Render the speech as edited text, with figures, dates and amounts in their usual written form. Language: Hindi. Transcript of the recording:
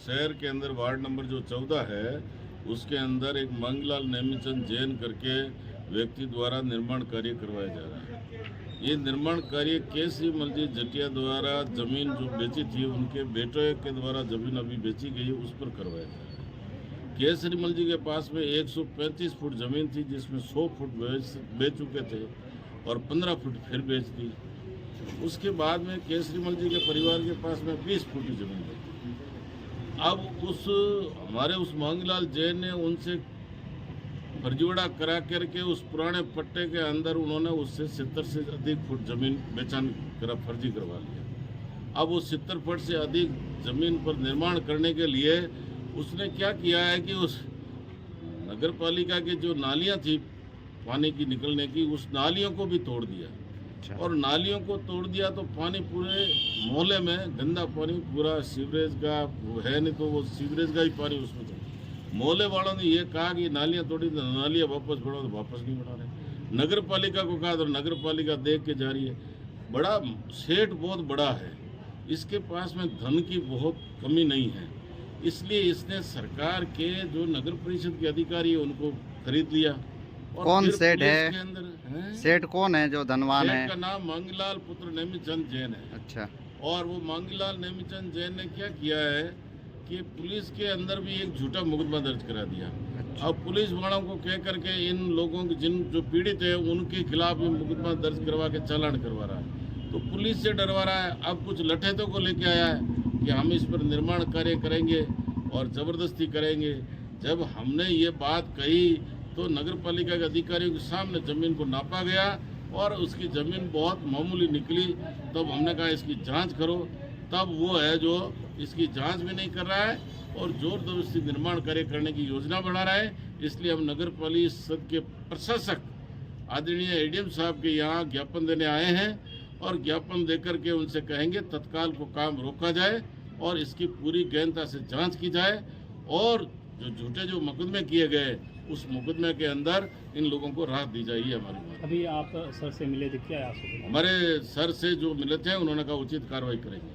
शहर के अंदर वार्ड नंबर जो 14 है उसके अंदर एक मंगलाल नेमीचंद जैन करके व्यक्ति द्वारा निर्माण कार्य करवाया जा रहा है। ये निर्माण कार्य केसरी मलजी जटिया द्वारा जमीन जो बेची थी उनके बेटे के द्वारा जमीन अभी बेची गई उस पर करवाया जा रहा है। केसरी मलजी के पास में 135 फुट जमीन थी जिसमें 100 फुट बेच चुके थे और 15 फुट फिर बेच दी। उसके बाद में केसरी मलजी के परिवार के पास में 20 फुट की जमीन थी। अब हमारे उस मांगलाल जैन ने उनसे फर्जीवाड़ा करा करके उस पुराने पट्टे के अंदर उन्होंने उससे 70 से अधिक फुट जमीन बेचान फर्जी करवा लिया। अब वो 70 फुट से अधिक जमीन पर निर्माण करने के लिए उसने क्या किया है कि उस नगर पालिका की जो नालियां थी पानी की निकलने की, उस नालियों को भी तोड़ दिया। और नालियों को तोड़ दिया तो पानी पूरे मोहल्ले में गंदा पानी, पूरा सीवरेज का वो है, नहीं तो वो सीवरेज का ही पानी उसमें था। मोहल्ले वालों ने ये कहा कि नालियां तोड़ी तो नालियां वापस बढ़ाओ, तो वापस नहीं बढ़ा रहे। नगर पालिका को कहा तो नगर पालिका देख के जा रही है। बड़ा सेठ बहुत बड़ा है, इसके पास में धन की बहुत कमी नहीं है, इसलिए इसने सरकार के जो नगर परिषद के अधिकारी है उनको खरीद लिया। और कौन सेठ है? है सेठ कौन है जो धनवान है? का नाम मंगलाल पुत्र नेमीचंद जैन है। अच्छा। और वो मंगलाल नेमीचंद जैन ने क्या किया है कि पुलिस के अंदर भी एक झूठा मुकदमा दर्ज करा दिया। अच्छा। अब पुलिस वालों को कह करके इन लोगों के जिन जो पीड़ित है उनके खिलाफ भी मुकदमा दर्ज करवा के चालान करवा रहा है, तो पुलिस से डरवा रहा है। अब कुछ लठेतों को लेके आया है कि हम इस पर निर्माण कार्य करेंगे और ज़बरदस्ती करेंगे। जब हमने ये बात कही तो नगर पालिका के अधिकारियों के सामने ज़मीन को नापा गया और उसकी ज़मीन बहुत मामूली निकली। तब हमने कहा इसकी जांच करो, तब वो है जो इसकी जांच भी नहीं कर रहा है और जोर जबरदस्ती निर्माण कार्य करने की योजना बना रहा है। इसलिए हम नगर परिषद के प्रशासक आदरणीय एडीएम साहब के यहाँ ज्ञापन देने आए हैं और ज्ञापन देकर के उनसे कहेंगे तत्काल को काम रोका जाए और इसकी पूरी गहनता से जांच की जाए और जो झूठे जो मुकदमे किए गए उस मुकदमे के अंदर इन लोगों को राहत दी जाएगी। हमारी बात अभी आप सर से मिले थे, क्या हमारे सर से जो मिले थे उन्होंने कहा उचित कार्रवाई करेंगे।